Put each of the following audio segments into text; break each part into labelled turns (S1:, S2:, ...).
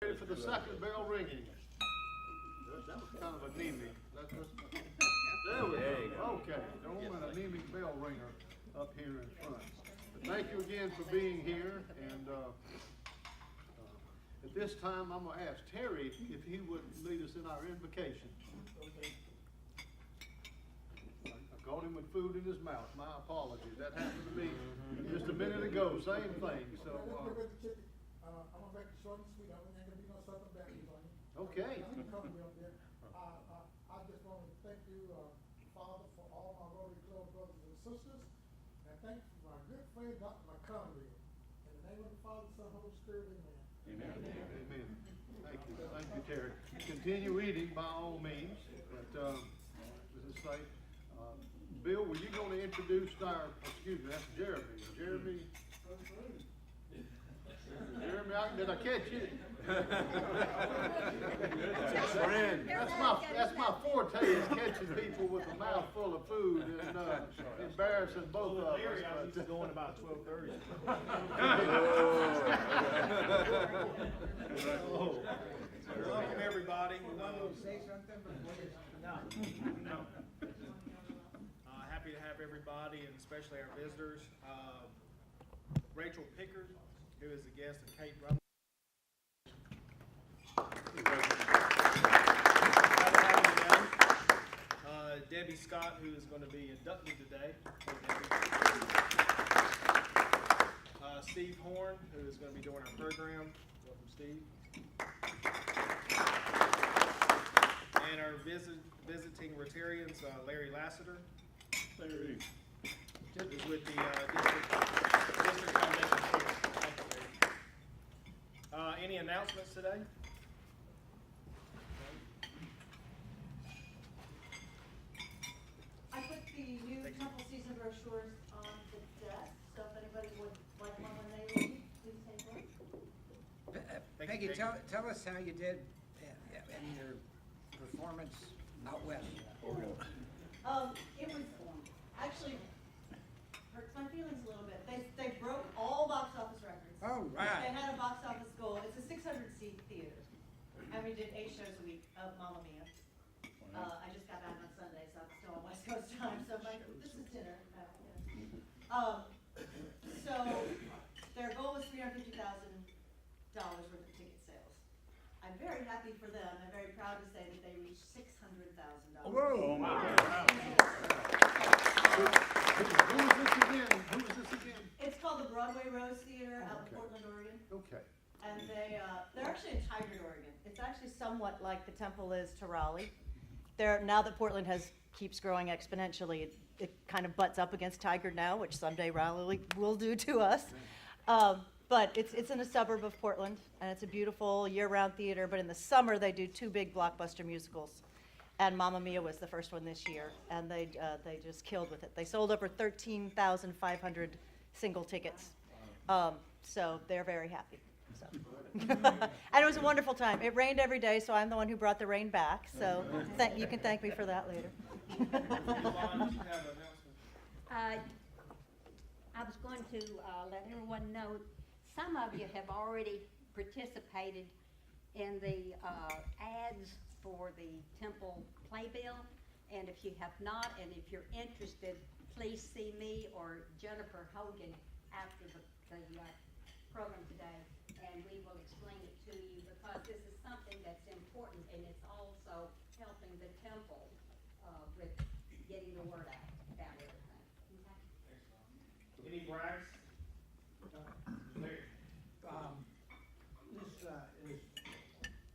S1: Ready for the second bell ringing. That was kind of anemic. There we go. Okay, don't want an anemic bell ringer up here in front. But thank you again for being here. And at this time, I'm going to ask Terry if he would lead us in our invocation. I caught him with food in his mouth. My apologies. That happened to me just a minute ago. Same thing. So.
S2: I'm gonna make it short and sweet. I ain't gonna be no circle backwards on you.
S1: Okay.
S2: I just want to thank you, Father, for all my Rotary Club brothers and sisters, and thank you for my good friend, Dr. McConaughey. In the name of the Father, Son, Holy Spirit, amen.
S1: Amen. Amen. Thank you. Thank you, Terry. Continue eating by all means. But this is safe. Bill, were you going to introduce our? Excuse me. That's Jeremy. Jeremy, did I catch you? That's my forte is catching people with a mouthful of food and embarrassing both of us.
S3: Larry, I was used to going about 12:30. Welcome everybody.
S2: Say something before you.
S3: No. Happy to have everybody, and especially our visitors. Rachel Pickard, who is a guest of Kate Rutherford. Debbie Scott, who is going to be inducted today. Steve Horn, who is going to be doing our program. Welcome, Steve. And our visiting Rotarians, Larry Lassiter. Larry. Who's with the District Foundation. Any announcements today?
S4: I put the new temple season brochures on the desk, so if anybody would like one when they leave, please take one.
S5: Peggy, tell us how you did in your performance out west.
S4: It was actually hurts my feelings a little bit. They broke all box office records.
S5: Oh,
S4: They
S5: right.
S4: had a box office goal. It's a 600-seat theater, and we did 8 shows a week of Mamma Mia. I just got back on Sunday, so I'm still on West Coast time. So this is dinner. So their goal was $350,000 worth of ticket sales. I'm very happy for them. I'm very proud to say that they reached $600,000.
S5: Whoa.
S3: Oh my God.
S1: Who was this again?
S4: It's called the Broadway Rose Theater out in Portland, Oregon.
S1: Okay.
S4: And they're actually in Tigard, Oregon. It's actually somewhat like the temple is to Raleigh. Now that Portland keeps growing exponentially, it kind of butts up against Tigard now, which someday Raleigh will do to us. But it's in a suburb of Portland, and it's a beautiful year-round theater. But in the summer, they do 2 big blockbuster musicals. And Mamma Mia was the first one this year, and they just killed with it. They sold over 13,500 single tickets. So they're very happy. So. And it was a wonderful time. It rained every day, so I'm the one who brought the rain back. So you can thank me for that later.
S6: I was going to let everyone know, some of you have already participated in the ads for the Temple Playbill, and if you have not, and if you're interested, please see me or Jennifer Hogan after the program today, and we will explain it to you, because this is something that's important, and it's also helping the temple with getting the word out about everything. Okay?
S3: Any brags? Larry.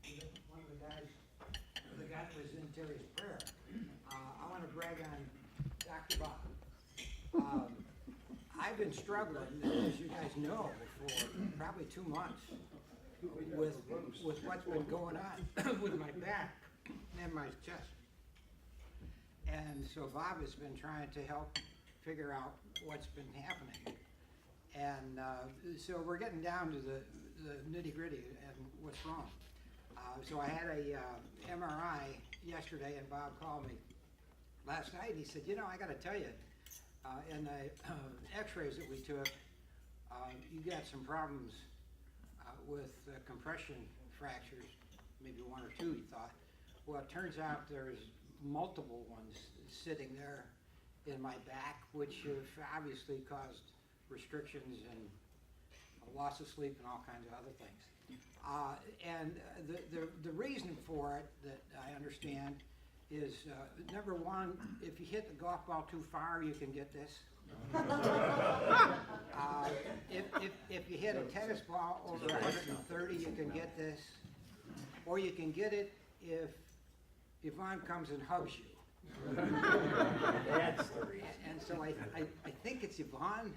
S5: This is one of the guys that was in Terry's prayer. I want to brag on Dr. Bob. I've been struggling, as you guys know, for probably 2 months with what's been going on with my back and my chest. And so Bob has been trying to help figure out what's been happening. And so we're getting down to the nitty-gritty and what's wrong. So I had a MRI yesterday, and Bob called me last night, and he said, I got to tell you, in the x-rays that we took, you got some problems with compression fractures, maybe one or two, he thought. Well, it turns out there's multiple ones sitting there in my back, which have obviously caused restrictions and a loss of sleep and all kinds of other things. The reason for it that I understand is, number one, if you hit the golf ball too far, you can get this. If you hit a tennis ball over 130, you can get this. Or you can get it if Yvonne comes and hugs you.
S7: That's the reason.
S5: And so I think it's Yvonne.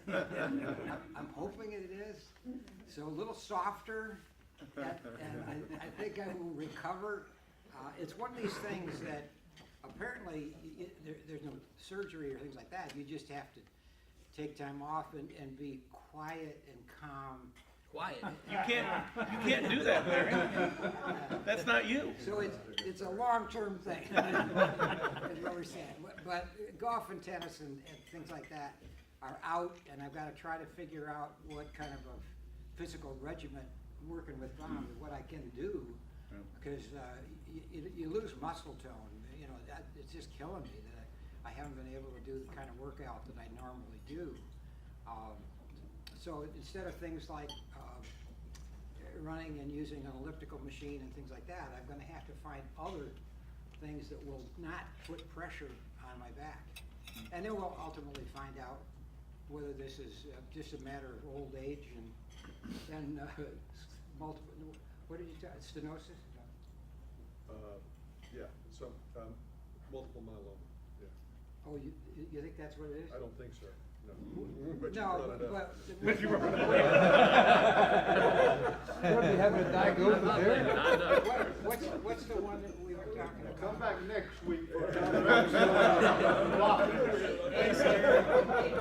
S5: I'm hoping it is. So a little softer, and I think I will recover. It's one of these things that apparently there's no surgery or things like that. You just have to take time off and be quiet and calm.
S7: Quiet. You can't do that, Larry. That's not you.
S5: So it's a long-term thing, is what we're saying. But golf and tennis and things like that are out, and I've got to try to figure out what kind of a physical regimen working with Tom, what I can do, because you lose muscle tone. You know, it's just killing me that I haven't been able to do the kind of workout that I normally do. So instead of things like running and using an elliptical machine and things like that, I'm going to have to find other things that will not put pressure on my back. And then we'll ultimately find out whether this is just a matter of old age and multiple, what did you tell, stenosis?
S8: Yeah, some, multiple myeloma, yeah.
S5: Oh, you think that's what it is?
S8: I don't think so, no. But you
S5: No,
S8: brought it up.
S5: but
S7: you brought it
S1: What, you having a diagnosis there?
S5: what's the one that we were talking about?
S1: Come back next week for another episode.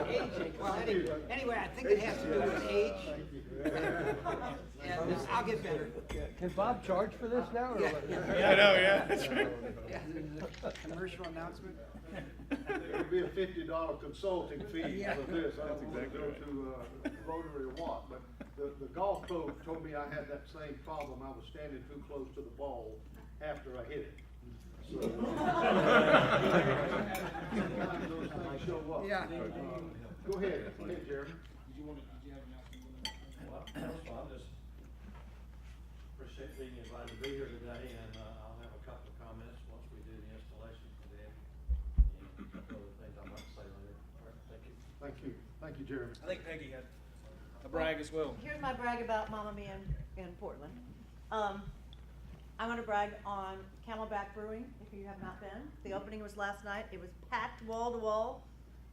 S5: Aging. Well, anyway, I think it has to do with age. And I'll get better.
S1: Can Bob charge for this now? Or
S5: Yeah.
S1: what?
S7: Yeah, I know, yeah, that's right.
S5: Yeah, there's a commercial announcement.
S1: It'd be a $50 consulting fee
S5: Yeah.
S1: for this. I
S8: That's
S1: don't want to
S8: exactly
S1: go
S8: right.
S1: to Rotary or what, but the golf coach told me I had that same problem. I was standing too close to the ball after I hit it. So, sometimes those things show up.
S5: Yeah.
S1: Go ahead, Jeremy.
S9: Well, I just appreciate being invited to be here today, and I'll have a couple of comments once we do the installation for them, and a couple other things I'd like to say later. All right, thank you.
S1: Thank you. Thank you, Jeremy.
S3: I think Peggy had a brag as well.
S4: Here's my brag about Mamma Mia in Portland. I want to brag on Camelback Brewing, if you have not been. The opening was last night. It was packed wall to wall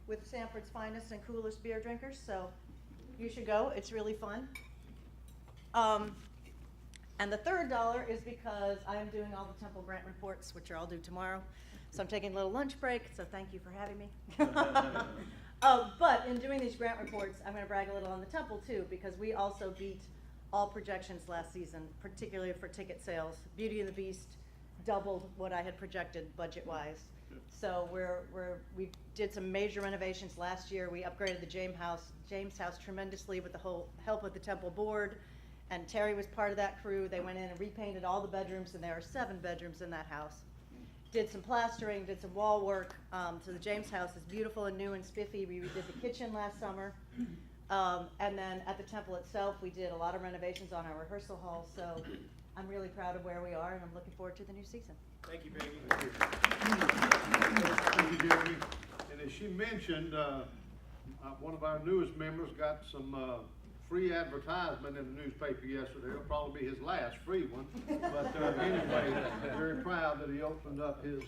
S4: with Sanford's finest and coolest beer drinkers, so you should go. It's really fun. And the $3 is because I am doing all the Temple grant reports, which are all due tomorrow. So I'm taking a little lunch break, so thank you for having me. But in doing these grant reports, I'm going to brag a little on the Temple too, because we also beat all projections last season, particularly for ticket sales. Beauty and the Beast doubled what I had projected budget-wise. So we did some major renovations last year. We upgraded the James House tremendously with the whole help of the Temple board, and Terry was part of that crew. They went in and repainted all the bedrooms, and there are 7 bedrooms in that house. Did some plastering, did some wall work. So the James House is beautiful and new and spiffy. We redid the kitchen last summer. And then at the Temple itself, we did a lot of renovations on our rehearsal hall. So I'm really proud of where we are, and I'm looking forward to the new season.
S3: Thank you, Peggy.
S1: Thank you, Jeremy. And as she mentioned, one of our newest members got some free advertisement in the newspaper yesterday. It'll probably be his last free one. But anyway, very proud that he opened up his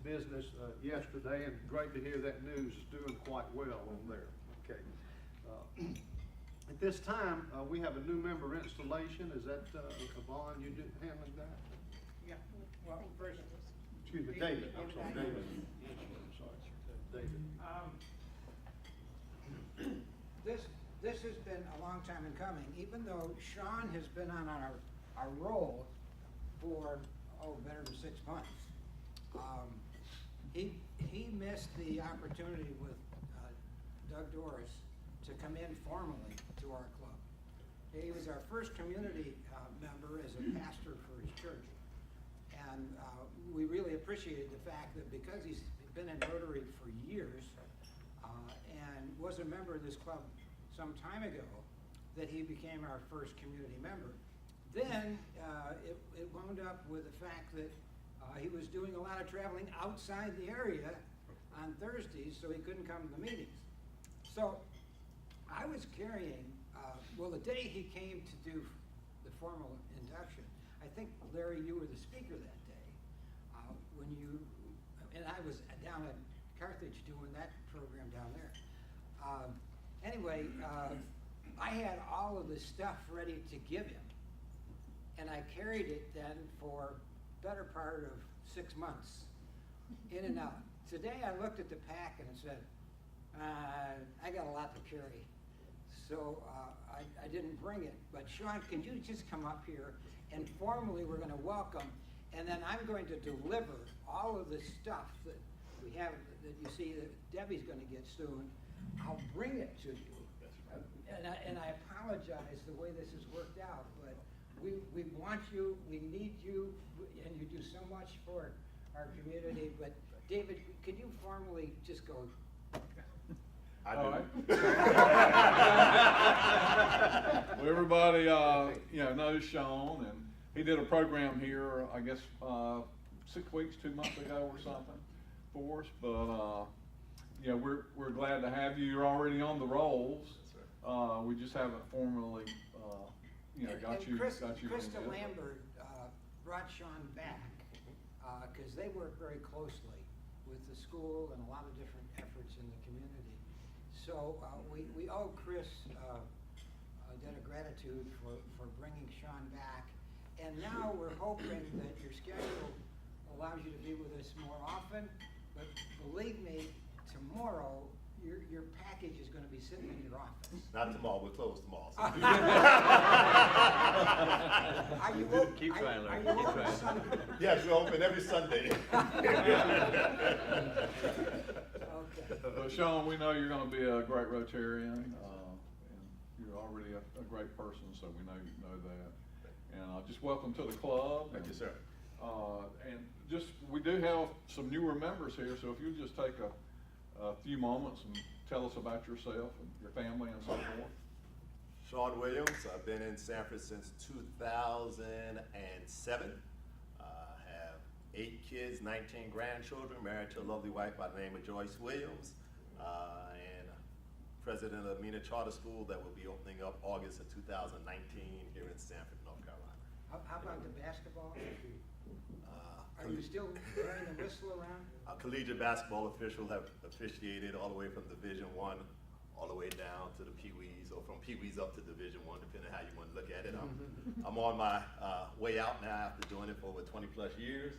S1: business yesterday, and great to hear that news is doing quite well on there. Okay. At this time, we have a new member installation. Is that Yvonne, you handling that?
S5: Yeah, well, first,
S1: Excuse me, David. I'm sorry, David. I'm sorry, David.
S5: This has been a long time in coming, even though Sean has been on our roll for, better than 6 months. He missed the opportunity with Doug Doris to come in formally to our club. He was our first community member as a pastor for his church. And we really appreciated the fact that because he's been in Rotary for years and was a member of this club some time ago, that he became our first community member. Then it wound up with the fact that he was doing a lot of traveling outside the area on Thursdays, so he couldn't come to the meetings. So I was carrying, well, the day he came to do the formal induction, I think, Larry, you were the speaker that day. When you, and I was down at Carthage doing that program down there. Anyway, I had all of the stuff ready to give him. And I carried it then for better part of 6 months, in and out. Today I looked at the pack and said, I got a lot to carry. So I didn't bring it. But Sean, can you just come up here and formally we're going to welcome, and then I'm going to deliver all of the stuff that we have, that you see that Debbie's going to get soon. I'll bring it to you. And I apologize the way this has worked out, but we want you, we need you, and you do so much for our community. But David, could you formally just go?
S10: I do.
S11: All right. Well, everybody, knows Sean, and he did a program here, I guess, 6 weeks, 2 months ago or something for us. But we're glad to have you. You're already on the rolls. We just haven't formally, got you.
S5: Krista Lambert brought Sean back because they work very closely with the school and a lot of different efforts in the community. So we owe Chris a debt of gratitude for bringing Sean back. And now we're hoping that your schedule allows you to be with us more often. But believe me, tomorrow your package is going to be sitting in your office.
S10: Not tomorrow, we're closed tomorrow. So.
S5: Are you
S7: Keep trying, Larry.
S5: Are you
S7: Keep
S5: open
S7: trying.
S5: Sunday?
S10: Yes, we're open every Sunday.
S5: Okay.
S11: But Sean, we know you're going to be a great Rotarian, and you're already a great person, so we know you know that. And just welcome to the club.
S10: Thank you, sir.
S11: And we do have some newer members here, so if you'll just take a few moments and tell us about yourself and your family and so forth.
S10: Sean Williams, I've been in Sanford since 2007. Have 8 kids, 19 grandchildren, married to a lovely wife by the name of Joyce Williams, and president of Mina Charter School that will be opening up August of 2019 here in Sanford, North Carolina.
S5: How about the basketball? Are you still wearing the whistle around?
S10: Collegiate basketball officials have officiated all the way from Division I all the way down to the Pee Wees, or from Pee Wees up to Division I, depending on how you want to look at it. I'm on my way out now after doing it for over 20 plus years.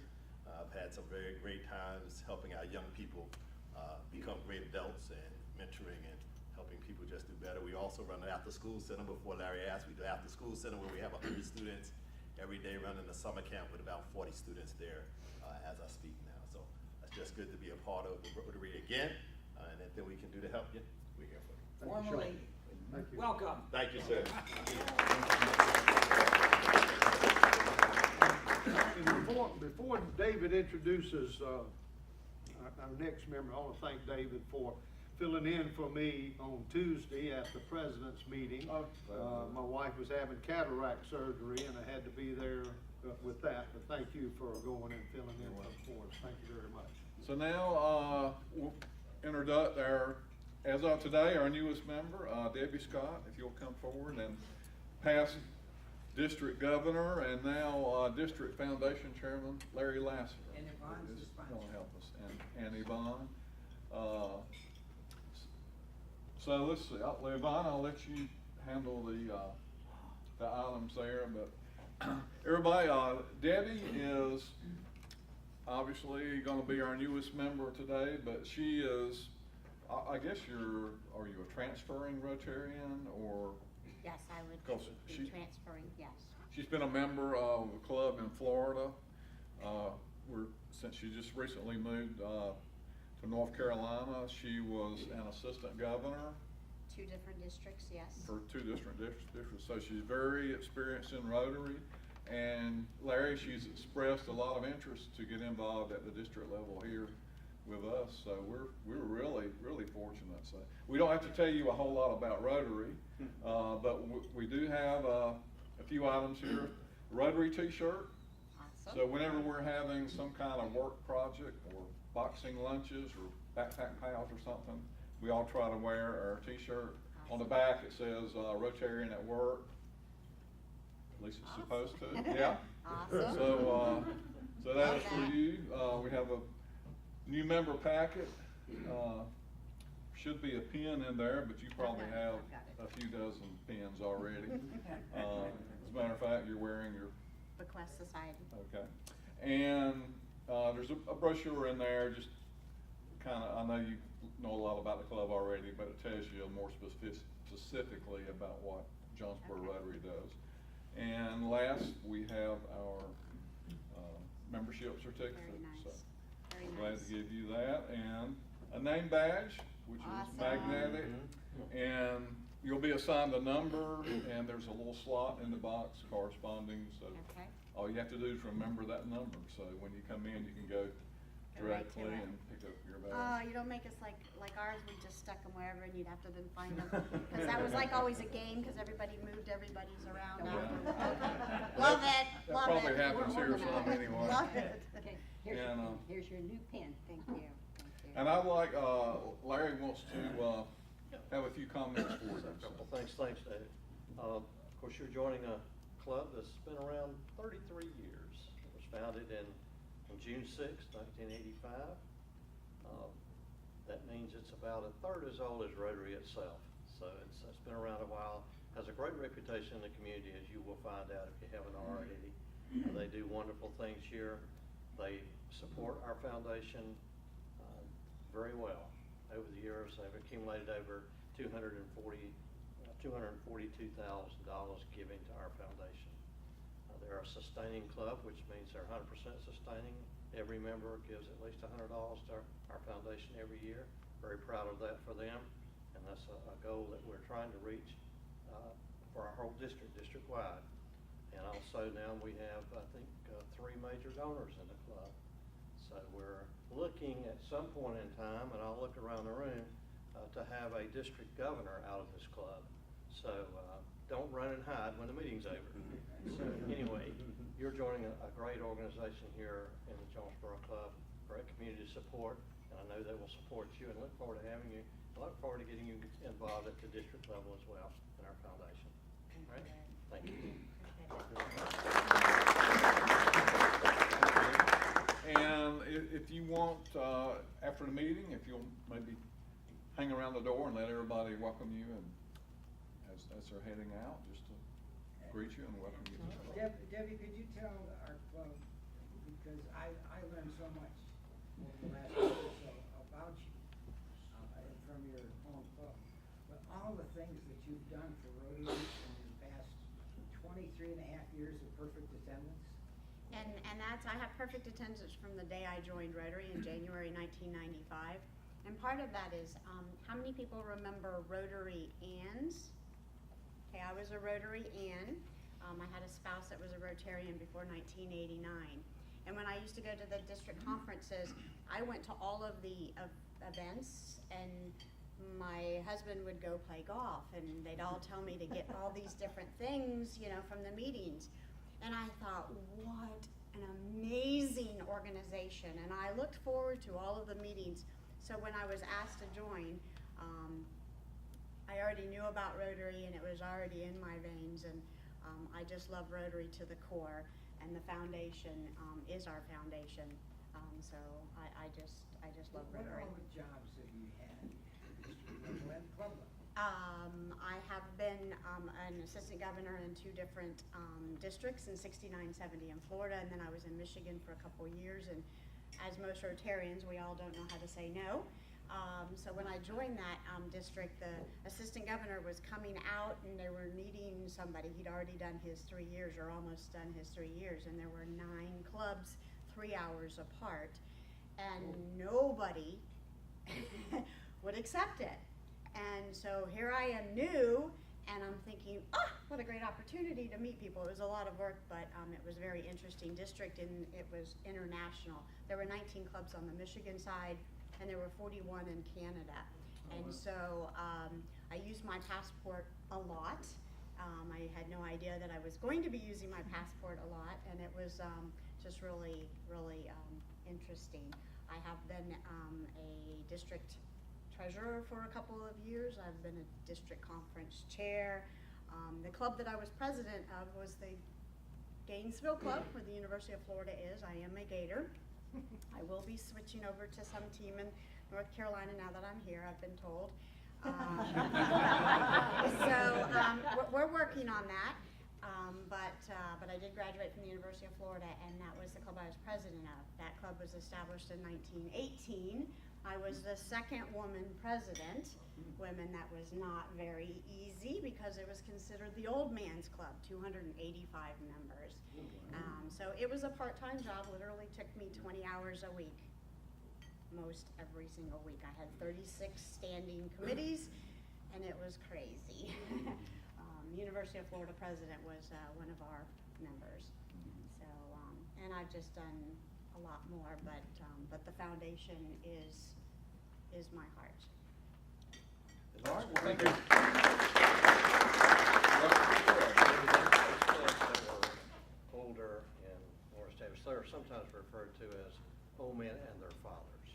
S10: I've had some very great times helping our young people become great adults and mentoring and helping people just do better. We also run an after school center. Before Larry asked, we do after school center where we have 100 students every day running a summer camp with about 40 students there as I speak now. So it's just good to be a part of the Rotary again, and anything we can do to help you, we're here for you.
S5: Formally,
S1: Thank you.
S5: welcome.
S10: Thank you, sir.
S1: And before David introduces our next member, I want to thank David for filling in for me on Tuesday at the president's meeting. My wife was having cataract surgery and I had to be there with that, but thank you for going and filling in for us. Thank you very much.
S11: So now we'll introduce as of today, our newest member, Debbie Scott, if you'll come forward, and past district governor and now district foundation chairman Larry Lasser.
S5: And Yvonne's the
S11: is
S5: sponsor.
S11: going to help us, and Yvonne. So let's see, Yvonne, I'll let you handle the items there, but everybody, Debbie is obviously going to be our newest member today, but she is, I guess are you a transferring Rotarian, or?
S6: Yes, I would
S11: Because
S6: be
S11: she-
S6: transferring, yes.
S11: She's been a member of a club in Florida, since she just recently moved to North Carolina. She was an assistant governor
S6: 2 different districts, yes.
S11: for 2 different districts. So she's very experienced in Rotary. And Larry, she's expressed a lot of interest to get involved at the district level here with us. So we're really, really fortunate. So we don't have to tell you a whole lot about Rotary, but we do have a few items here. Rotary t-shirt.
S6: Awesome.
S11: So whenever we're having some kind of work project or boxing lunches or backpack pals or something, we all try to wear our t-shirt. On the back it says Rotarian at work. At least it's supposed to, yeah.
S6: Awesome.
S11: So that is for you. We have a new member packet. Should be a pin in there, but you probably have a few dozen pins already. As a matter of fact, you're wearing your
S6: Bequest Society.
S11: okay. And there's a brochure in there, just kind of, I know you know a lot about the club already, but it tells you more specifically about what Jonesboro Rotary does. And last, we have our membership certificate.
S6: Very nice.
S11: So
S6: Very
S11: glad
S6: nice.
S11: to give you that. And a name badge, which
S6: Awesome.
S11: is magnetic. And you'll be assigned a number, and there's a little slot in the box corresponding. So
S6: Okay.
S11: all you have to do is remember that number. So when you come in, you can go
S6: Go right to
S11: directly
S6: it.
S11: and pick up your
S6: Oh,
S11: badge.
S6: you don't make us like ours, we just stuck them wherever and you'd have to then find them. Because that was like always a game, because everybody moved everybody's around.
S11: Yeah.
S6: Love it,
S11: That
S6: love it.
S11: probably happens
S6: We're
S11: here some
S6: organized.
S11: anyway.
S6: Love it.
S12: Okay,
S11: And,
S12: here's your new pen, thank you. Thank you.
S11: And I'd like, Larry wants to, have a few comments for you.
S9: A couple things, thanks, Dave. Of course, you're joining a club that's been around 33 years. It was founded in June 6, 1985. That means it's about a third as old as Rotary itself. So it's been around a while, has a great reputation in the community, as you will find out if you haven't already. They do wonderful things here. They support our foundation very well. Over the years, they've accumulated over $242,000 giving to our foundation. They're a sustaining club, which means they're 100% sustaining. Every member gives at least $100 to our foundation every year. Very proud of that for them, and that's a goal that we're trying to reach for our whole district-wide. And also now we have, I think, 3 major donors in the club. So we're looking at some point in time, and I'll look around the room, to have a district governor out of this club. So don't run and hide when the meeting's over. So anyway, you're joining a great organization here in the Jonesboro Club, great community support, and I know they will support you and look forward to having you. I look forward to getting you involved at the district level as well in our foundation. All right? Thank you.
S11: And if you want, after the meeting, if you'll maybe hang around the door and let everybody welcome you, and as they're heading out, just to greet you and welcome you to the club.
S5: Debbie, could you tell our club, because I learned so much over the last year or so about you, from your home club, but all the things that you've done for Rotary in the past 23 and a half years of perfect attendance.
S6: And I have perfect attendance from the day I joined Rotary in January 1995. And part of that is, how many people remember Rotary Anns? Okay, I was a Rotary Ann. I had a spouse that was a Rotarian before 1989. And when I used to go to the district conferences, I went to all of the events, and my husband would go play golf, and they'd all tell me to get all these different things, from the meetings. And I thought, what an amazing organization. And I looked forward to all of the meetings. So when I was asked to join, I already knew about Rotary, and it was already in my veins. And I just love Rotary to the core. And the foundation is our foundation. So I just love Rotary.
S5: What all the jobs have you had at the district level and club level?
S6: I have been an assistant governor in 2 different districts, in 69, 70 in Florida, and then I was in Michigan for a couple years. And as most Rotarians, we all don't know how to say no. So when I joined that district, the assistant governor was coming out, and they were needing somebody. He'd already done his 3 years, or almost done his 3 years, and there were 9 clubs 3 hours apart, and nobody would accept it.
S13: And so here I am new, and I'm thinking, oh, what a great opportunity to meet people. It was a lot of work, but it was a very interesting district, and it was international. There were 19 clubs on the Michigan side, and there were 41 in Canada. And so I used my passport a lot. I had no idea that I was going to be using my passport a lot, and it was just really, really interesting. I have been a district treasurer for a couple of years. I've been a district conference chair. The club that I was president of was the Gainesville Club, where the University of Florida is. I am a Gator. I will be switching over to some team in North Carolina now that I'm here, I've been told. We're working on that. But I did graduate from the University of Florida, and that was the club I was president of. That club was established in 1918. I was the second woman president. Women, that was not very easy because it was considered the old man's club, 285 members. So it was a part-time job, literally took me 20 hours a week, most every single week. I had 36 standing committees, and it was crazy. University of Florida president was one of our members. So, and I've just done a lot more, but the foundation is my heart.
S11: All right, well, thank you.
S9: Older and more established, they're sometimes referred to as old men and their fathers.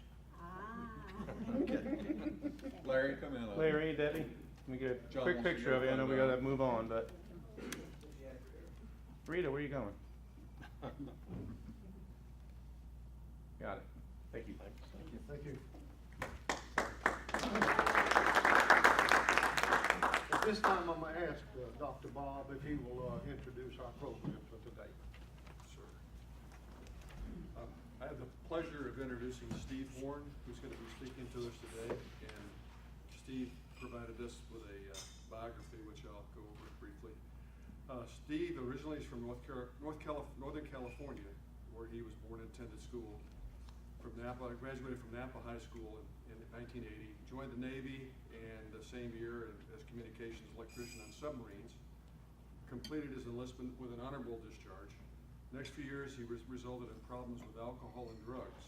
S11: Larry, come in.
S7: Larry, Debbie, let me get a
S11: John
S7: quick
S11: wants to
S7: picture
S11: get
S7: of you. I know we
S11: one
S7: gotta
S11: done.
S7: move on, but. Rita, where are you going? Got it. Thank you.
S1: Thank you. At this time, I'm gonna ask Dr. Bob if he will introduce our program for today.
S8: Sure. I have the pleasure of introducing Steve Horn, who's going to be speaking to us today. And Steve provided us with a biography, which I'll go over briefly. Steve originally is from Northern California, where he was born and attended school. From Napa, graduated from Napa High School in 1980. Joined the Navy, and the same year as communications electrician on submarines. Completed his enlistment with an honorable discharge. Next few years, he resulted in problems with alcohol and drugs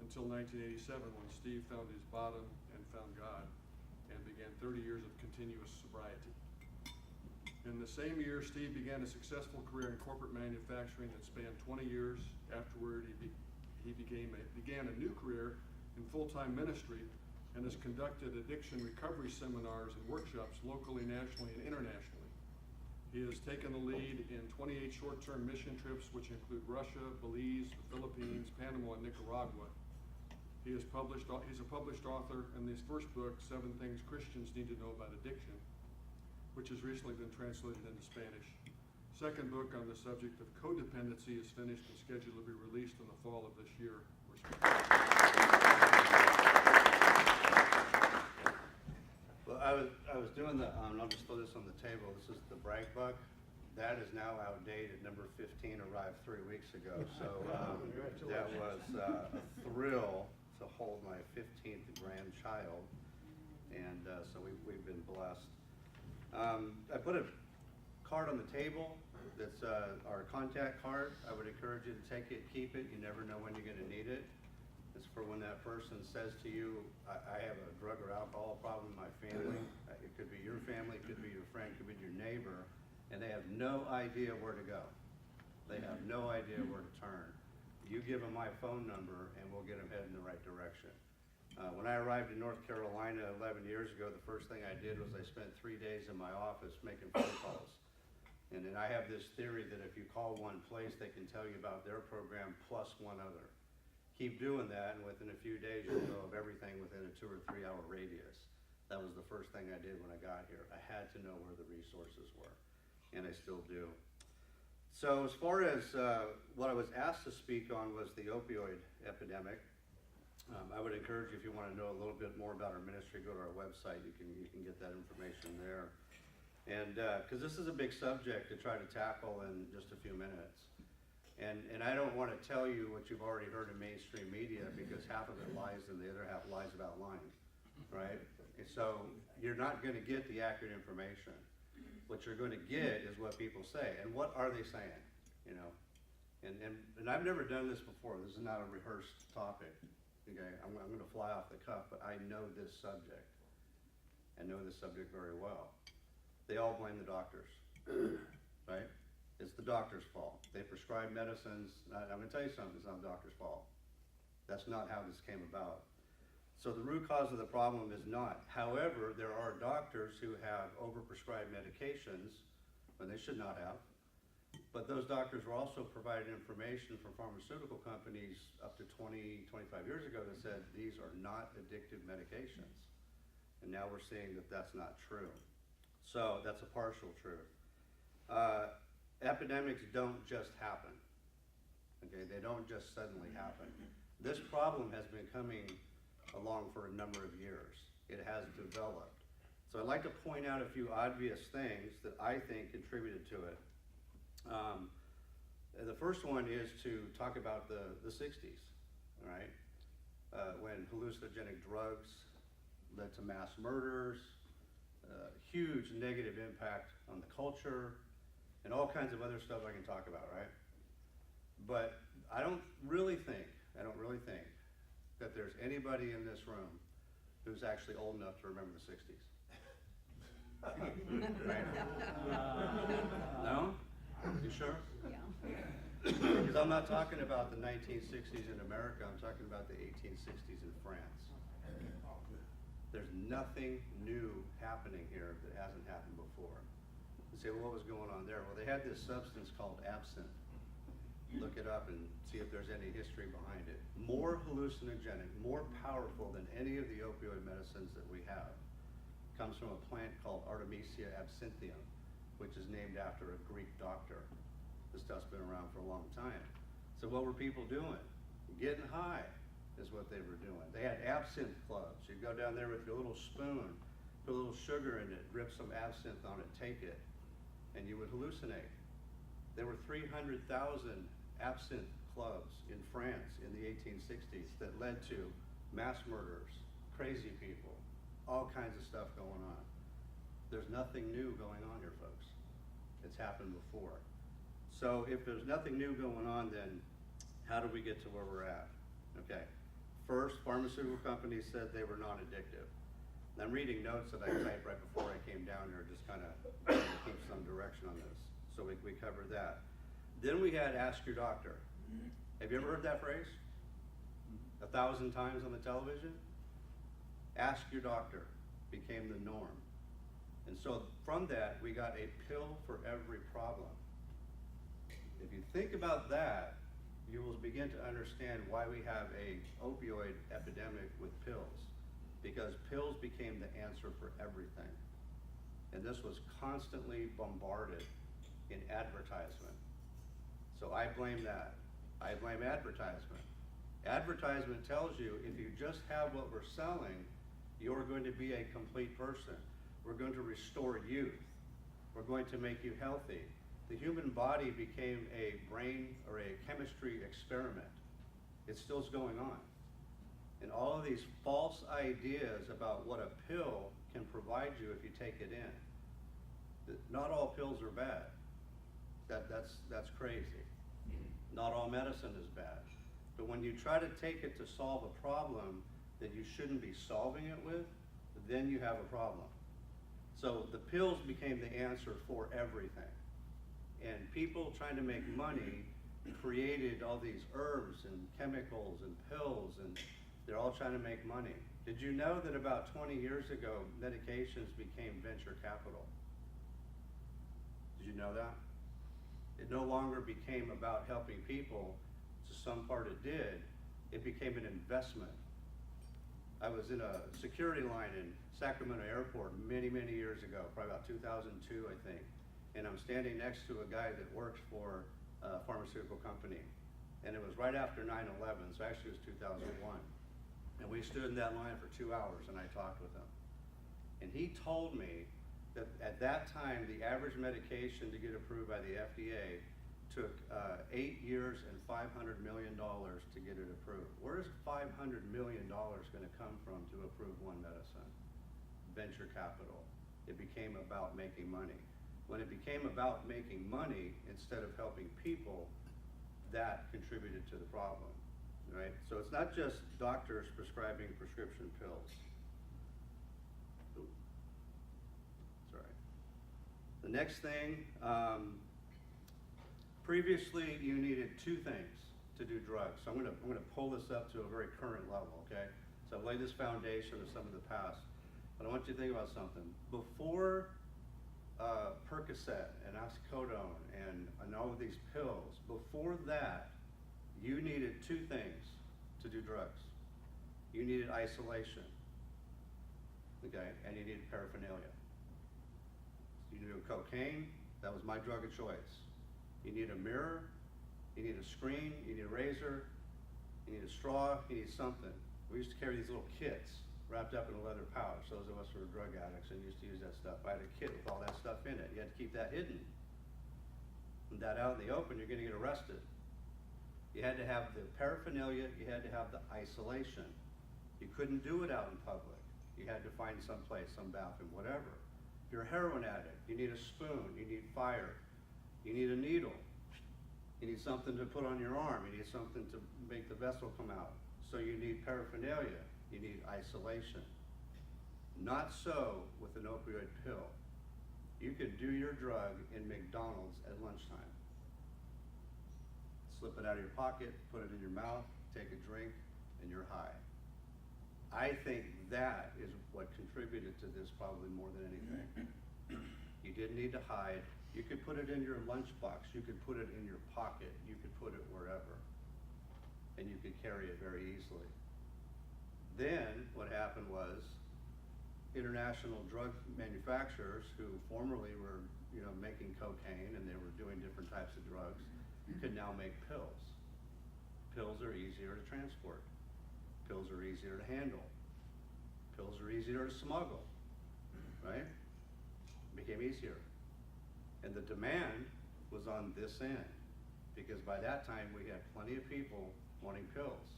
S8: until 1987, when Steve found his bottom and found God, and began 30 years of continuous sobriety. In the same year, Steve began a successful career in corporate manufacturing that spanned 20 years. Afterward, he began a new career in full-time ministry and has conducted addiction recovery seminars and workshops locally, nationally, and internationally. He has taken the lead in 28 short-term mission trips, which include Russia, Belize, the Philippines, Panama, and Nicaragua. He's a published author, and his first book, 7 Things Christians Need to Know About Addiction, which has recently been translated into Spanish. Second book on the subject of codependency is finished and scheduled to be released in the fall of this year.
S14: Well, I was doing I'll just throw this on the table. This is the brag buck. That is now outdated. Number 15 arrived 3 weeks ago. So that was a thrill to hold my 15th grandchild. And so we've been blessed. I put a card on the table. That's our contact card. I would encourage you to take it, keep it. You never know when you're going to need it. It's for when that person says to you, I have a drug or alcohol problem in my family. It could be your family, it could be your friend, it could be your neighbor, and they have no idea where to go. They have no idea where to turn. You give them my phone number, and we'll get them headed in the right direction. When I arrived in North Carolina 11 years ago, the first thing I did was I spent 3 days in my office making phone calls. And then I have this theory that if you call one place, they can tell you about their program plus one other. Keep doing that, and within a few days, you'll know of everything within a 2 or 3 hour radius. That was the first thing I did when I got here. I had to know where the resources were, and I still do. So as far as what I was asked to speak on was the opioid epidemic. I would encourage you, if you want to know a little bit more about our ministry, go to our website. You can get that information there. And because this is a big subject to try to tackle in just a few minutes. And I don't want to tell you what you've already heard in mainstream media, because half of it lies and the other half lies about lying, right? And so you're not gonna get the accurate information. What you're gonna get is what people say, and what are they saying, you know? And I've never done this before, this is not a rehearsed topic, okay? I'm gonna fly off the cuff, but I know this subject. I know this subject very well. They all blame the doctors, right? It's the doctor's fault. They prescribe medicines. I'm gonna tell you something, it's not the doctor's fault. That's not how this came about. So the root cause of the problem is not. However, there are doctors who have overprescribed medications when they should not have. But those doctors were also provided information from pharmaceutical companies up to 20, 25 years ago that said these are not addictive medications. And now we're seeing that that's not true. So that's a partial truth. Epidemics don't just happen. Okay, they don't just suddenly happen. This problem has been coming along for a number of years. It has developed. So I'd like to point out a few obvious things that I think contributed to it. The first one is to talk about the 60s, all right? When hallucinogenic drugs led to mass murders, huge negative impact on the culture, and all kinds of other stuff I can talk about, right? But I don't really think that there's anybody in this room who's actually old enough to remember the 60s. Right? No? You sure?
S6: Yeah.
S14: Because I'm not talking about the 1960s in America, I'm talking about the 1860s in France. There's nothing new happening here that hasn't happened before. You say, well, what was going on there? Well, they had this substance called absinthe. Look it up and see if there's any history behind it. More hallucinogenic, more powerful than any of the opioid medicines that we have. Comes from a plant called Artemisia absinthium, which is named after a Greek doctor. This stuff's been around for a long time. So what were people doing? Getting high is what they were doing. They had absinthe clubs. You'd go down there with your little spoon, put a little sugar in it, drip some absinthe on it, take it, and you would hallucinate. There were 300,000 absinthe clubs in France in the 1860s that led to mass murders, crazy people, all kinds of stuff going on. There's nothing new going on here, folks. It's happened before. So if there's nothing new going on, then how do we get to where we're at? Okay. First, pharmaceutical companies said they were non-addictive. I'm reading notes that I typed right before I came down here, just kind of keep some direction on this. So we covered that. Then we had ask your doctor. Have you ever heard that phrase? 1,000 times on the television? Ask your doctor became the norm. And so from that, we got a pill for every problem. If you think about that, you will begin to understand why we have a opioid epidemic with pills. Because pills became the answer for everything. And this was constantly bombarded in advertisement. So I blame that. I blame advertisement. Advertisement tells you if you just have what we're selling, you're going to be a complete person. We're going to restore youth. We're going to make you healthy. The human body became a brain or a chemistry experiment. It still's going on. And all of these false ideas about what a pill can provide you if you take it in. Not all pills are bad. That's crazy. Not all medicine is bad. But when you try to take it to solve a problem that you shouldn't be solving it with, then you have a problem. So the pills became the answer for everything. And people trying to make money created all these herbs and chemicals and pills, and they're all trying to make money. Did you know that about 20 years ago, medications became venture capital? Did you know that? It no longer became about helping people. To some part it did. It became an investment. I was in a security line in Sacramento Airport many, many years ago, probably about 2002, I think. And I'm standing next to a guy that works for a pharmaceutical company. And it was right after 9/11, so actually it was 2001. And we stood in that line for 2 hours and I talked with him. And he told me that at that time, the average medication to get approved by the FDA took 8 years and $500 million to get it approved. Where is $500 million going to come from to approve one medicine? venture capital. It became about making money. When it became about making money instead of helping people, that contributed to the problem, right? So it's not just doctors prescribing prescription pills. Ooh. Sorry. The next thing, previously you needed two things to do drugs. So I'm gonna pull this up to a very current level, okay? So I've laid this foundation of some of the past, but I want you to think about something. Before Percocet and oxycodone and all of these pills, before that, you needed two things to do drugs. You needed isolation, okay, and you needed paraphernalia. You needed cocaine, that was my drug of choice. You need a mirror, you need a screen, you need a razor, you need a straw, you need something. We used to carry these little kits wrapped up in a leather pouch, those of us who were drug addicts and used to use that stuff. I had a kit with all that stuff in it. You had to keep that hidden. With that out in the open, you're gonna get arrested. You had to have the paraphernalia, you had to have the isolation. You couldn't do it out in public. You had to find some place, some bathroom, whatever. If you're a heroin addict, you need a spoon, you need fire, you need a needle, you need something to put on your arm, you need something to make the vessel come out. So you need paraphernalia, you need isolation. Not so with an opioid pill. You could do your drug in McDonald's at lunchtime. Slip it out of your pocket, put it in your mouth, take a drink, and you're high. I think that is what contributed to this probably more than anything. You didn't need to hide. You could put it in your lunchbox. You could put it in your pocket. You could put it wherever. And you could carry it very easily. Then what happened was international drug manufacturers who formerly were, making cocaine and they were doing different types of drugs could now make pills. Pills are easier to transport. Pills are easier to handle. Pills are easier to smuggle, right? It became easier. And the demand was on this end because by that time we had plenty of people wanting pills.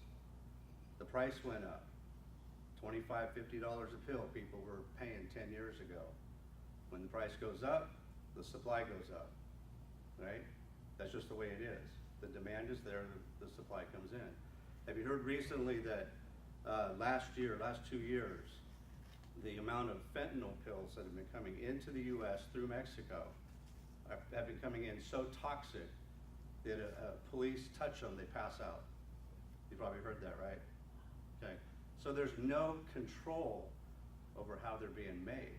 S14: The price went up. $25, $50 a pill people were paying 10 years ago. When the price goes up, the supply goes up, right? That's just the way it is. The demand is there, the supply comes in. Have you heard recently that last 2 years, the amount of fentanyl pills that have been coming into the US through Mexico have been coming in so toxic that police touch them, they pass out. You probably heard that, right? Okay. So there's no control over how they're being made.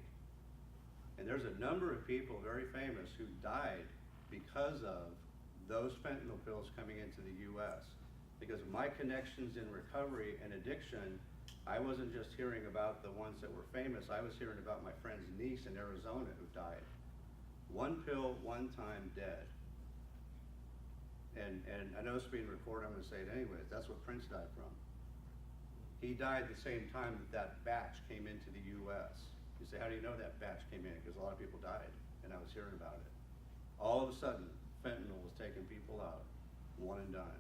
S14: And there's a number of people very famous who died because of those fentanyl pills coming into the US. Because of my connections in recovery and addiction, I wasn't just hearing about the ones that were famous, I was hearing about my friend's niece in Arizona who died. One pill, one time, dead. And I know it's being recorded, I'm gonna say it anyways, that's what Prince died from. He died the same time that batch came into the US. You say, how do you know that batch came in? Because a lot of people died, and I was hearing about it. All of a sudden, fentanyl was taking people out, one and done.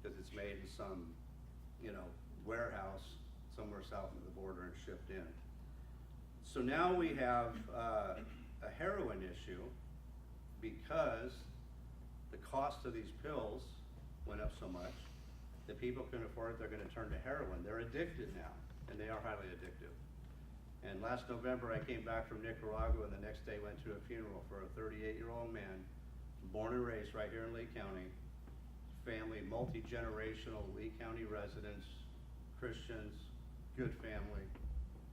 S14: Because it's made in some, warehouse somewhere south of the border and shipped in. So now we have a heroin issue because the cost of these pills went up so much that people can afford it, they're gonna turn to heroin. They're addicted now, and they are highly addictive. And last November, I came back from Nicaragua, and the next day went to a funeral for a 38-year-old man, born and raised right here in Lee County, family, multi-generational Lee County residents, Christians, good family,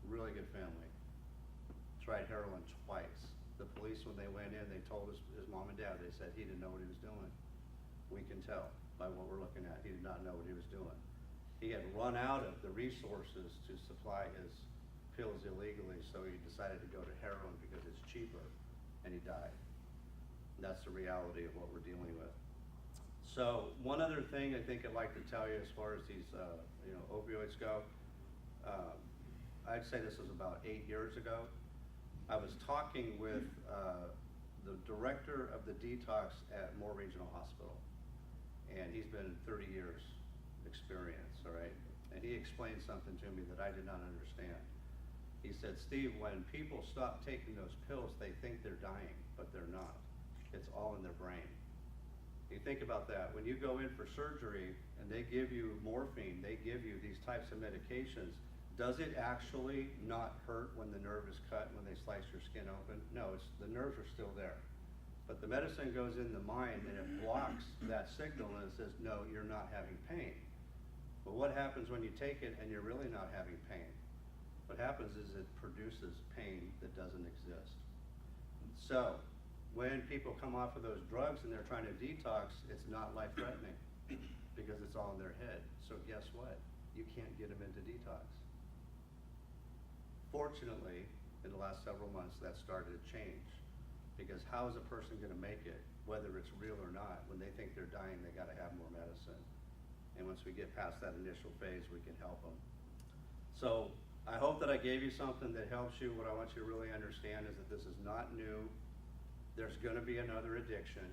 S14: really good family. Tried heroin twice. The police, when they went in, they told his mom and dad, they said he didn't know what he was doing. We can tell by what we're looking at. He did not know what he was doing. He had run out of the resources to supply his pills illegally, so he decided to go to heroin because it's cheaper, and he died. And that's the reality of what we're dealing with. So one other thing I think I'd like to tell you as far as these opioids go, I'd say this was about 8 years ago. I was talking with the director of the detox at Moore Regional Hospital, and he's been 30 years experience, all right? And he explained something to me that I did not understand. He said, Steve, when people stop taking those pills, they think they're dying, but they're not. It's all in their brain. You think about that, when you go in for surgery and they give you morphine, they give you these types of medications, does it actually not hurt when the nerve is cut, when they slice your skin open? No, the nerves are still there. But the medicine goes in the mind and it blocks that signal and it says, no, you're not having pain. But what happens when you take it and you're really not having pain? What happens is it produces pain that doesn't exist. So, when people come off of those drugs and they're trying to detox, it's not life-threatening because it's all in their head. So guess what? You can't get them into detox. Fortunately, in the last several months, that started to change. Because how is a person going to make it, whether it's real or not? When they think they're dying, they got to have more medicine. And once we get past that initial phase, we can help them. So I hope that I gave you something that helps you. What I want you to really understand is that this is not new. There's going to be another addiction.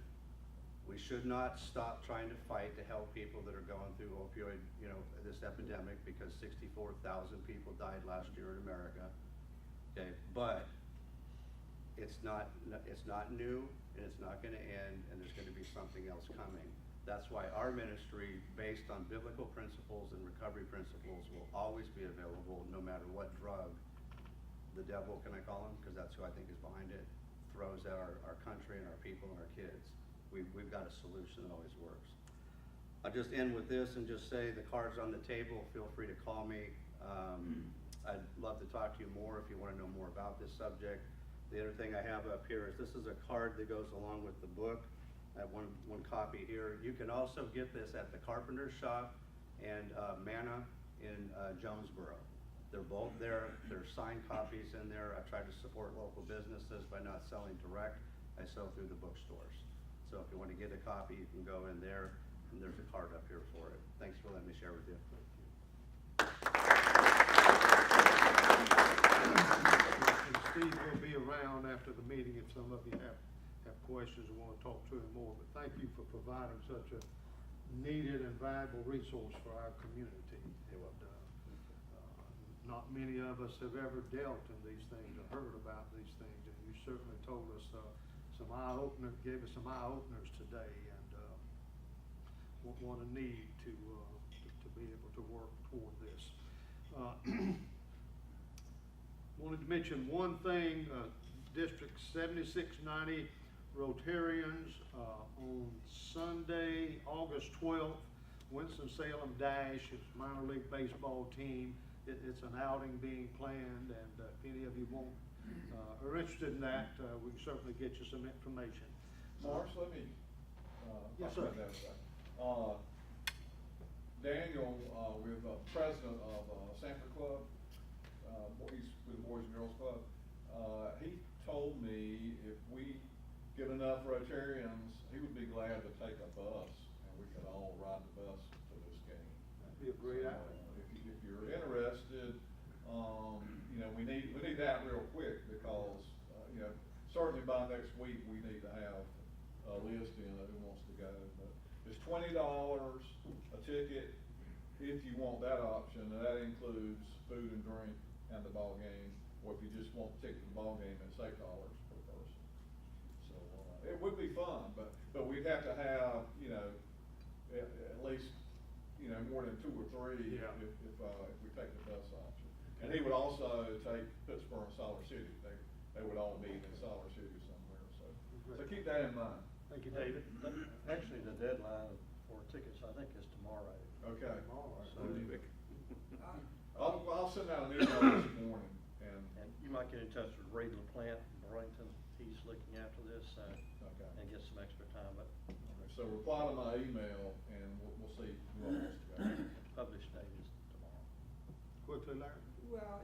S14: We should not stop trying to fight to help people that are going through opioid, this epidemic, because 64,000 people died last year in America. Okay, but it's not new, and it's not going to end, and there's going to be something else coming. That's why our ministry, based on biblical principles and recovery principles, will always be available no matter what drug the devil, can I call him, because that's who I think is behind it, throws at our country and our people and our kids. We've got a solution that always works. I'll just end with this and just say the card's on the table. Feel free to call me. I'd love to talk to you more if you want to know more about this subject. The other thing I have up here is this is a card that goes along with the book. I have one copy here. You can also get this at the Carpenter Shop and Manna in Jonesboro. They're both there. There's signed copies in there. I try to support local businesses by not selling direct. I sell through the bookstores. So if you want to get a copy, you can go in there, and there's a card up here for it. Thanks for letting me share with you.
S1: And Steve will be around after the meeting if some of you have questions or want to talk to him more. But thank you for providing such a needed and valuable resource for our community. Not many of us have ever dealt in these things or heard about these things, and you certainly told us gave us some eye openers today, and what a need to be able to work toward this. Wanted to mention one thing. District 7690 Rotarians on Sunday, August 12th, Winston-Salem Dash. It's a minor league baseball team. It's an outing being planned, and if any of you are interested in that, we can certainly get you some information.
S11: Morris, let me,
S1: Yes, sir.
S11: Daniel, with president of Sanford Club, he's with the Boys and Girls Club, he told me if we get enough Rotarians, he would be glad to take a bus, and we could all ride the bus to this game.
S1: That'd be a great outing.
S11: If you're interested, we need that real quick because, certainly by next week, we need to have a list in of who wants to go. But it's $20 a ticket if you want that option, and that includes food and drink and the ball game. Or if you just want to take the ball game, it's $8 per person. So it would be fun, but we'd have to have, at least, more than 2 or 3
S1: Yeah.
S11: if we take the bus option. And he would also take Pittsburgh and Solar City. They would all be in Solar City somewhere. So keep that in mind.
S1: Thank you, David.
S9: Actually, the deadline for tickets, I think, is tomorrow.
S11: Okay.
S9: So,
S11: I'll send out an email this morning
S9: and you might get in touch with Reed LaPlante in Burlington. He's looking after this and get some extra time. But
S11: so reply to my email and we'll see who else wants to go.
S9: Published date is tomorrow.
S1: Quickly, Larry.
S5: Well,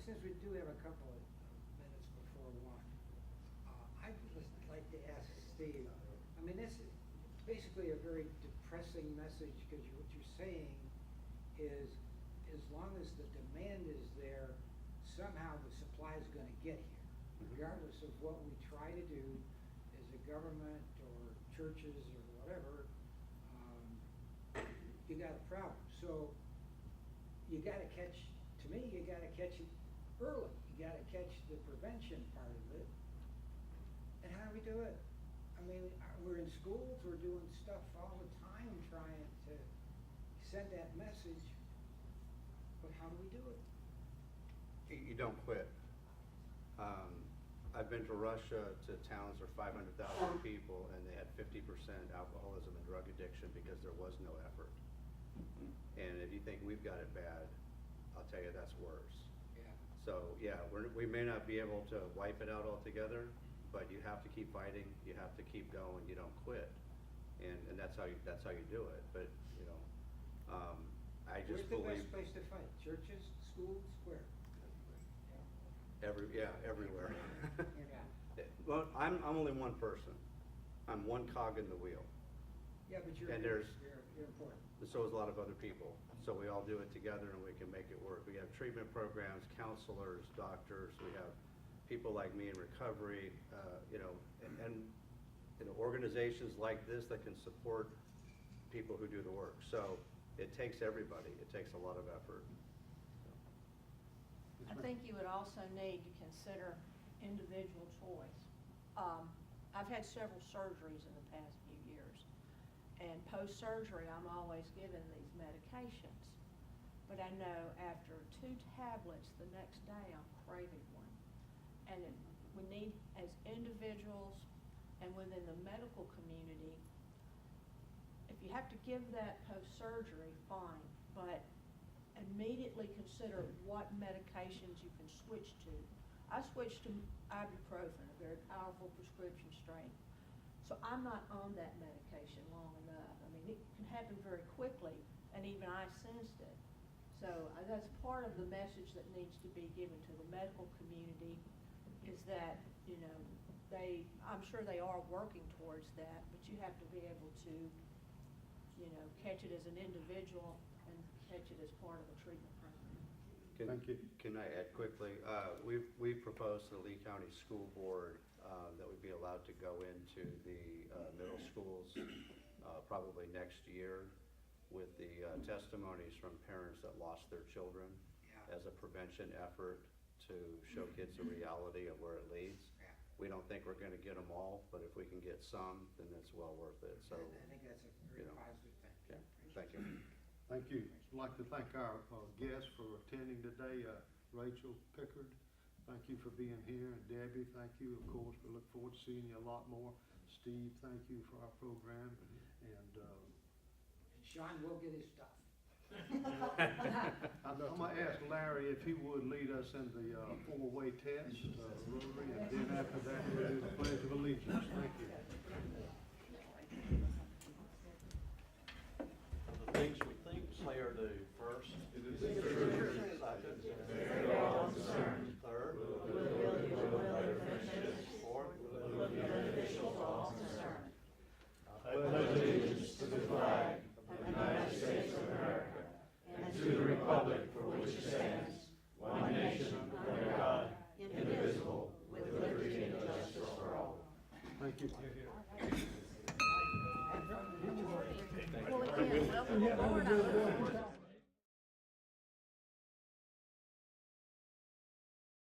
S5: since we do have a couple of minutes before 1, I'd just like to ask Steve, I mean, this is basically a very depressing message because what you're saying is as long as the demand is there, somehow the supply is going to get here, regardless of what we try to do as a government or churches or whatever, you got a problem. So you got to catch it early. You gotta catch the prevention part of it. And how do we do it? I mean, we're in schools, we're doing stuff all the time trying to send that message, but how do we do it?
S14: You don't quit. I've been to Russia, to towns with 500,000 people, and they had 50% alcoholism and drug addiction because there was no effort. And if you think we've got it bad, I'll tell you that's worse.
S5: Yeah.
S14: So, yeah, we may not be able to wipe it out altogether, but you have to keep fighting, you have to keep going, you don't quit. And that's how you do it. But, you know, I just believe.
S5: Where's the best place to fight? Churches, schools, where?
S14: Everywhere.
S5: Yeah.
S14: Well, I'm only one person. I'm one cog in the wheel.
S5: Yeah, but you're important.
S14: And so is a lot of other people. So we all do it together and we can make it work. We have treatment programs, counselors, doctors, we have people like me in recovery, and organizations like this that can support people who do the work. So it takes everybody. It takes a lot of effort.
S15: I think you would also need to consider individual choice. I've had several surgeries in the past few years, and post-surgery I'm always given these medications. But I know after 2 tablets the next day I'm craving one. And we need, as individuals and within the medical community, if you have to give that post-surgery, fine, but immediately consider what medications you can switch to. I switched to ibuprofen, a very powerful prescription strength. So I'm not on that medication long enough. I mean, it can happen very quickly, and even I sensed it. So that's part of the message that needs to be given to the medical community, is that, I'm sure they are working towards that, but you have to be able to, catch it as an individual and catch it as part of a treatment program.
S1: Thank you.
S14: Can I add quickly? We've proposed to the Lee County School Board that we'd be allowed to go into the middle schools probably next year with the testimonies from parents that lost their children as a prevention effort to show kids the reality of where it leads.
S5: Yeah.
S14: We don't think we're going to get them all, but if we can get some, then it's well worth it. So
S5: I think that's a very positive thing.
S14: yeah, thank you.
S1: Thank you. I'd like to thank our guests for attending today. Rachel Pickard, thank you for being here. And Debbie, thank you, of course. We look forward to seeing you a lot more. Steve, thank you for our program. And
S5: Sean will get his stuff.
S1: I'm going to ask Larry if he would lead us in the 4-way test, Rotary, and then after that we'll do the Pledge of Allegiance. Thank you.
S9: The things we think say or do. First,
S11: It is
S9: second, third, fourth,
S16: I pledge allegiance to the flag of the United States of America and to the republic for which it stands, one nation, under God, indivisible, with liberty and justice for all.
S1: Thank you.
S15: Well, again, welcome aboard.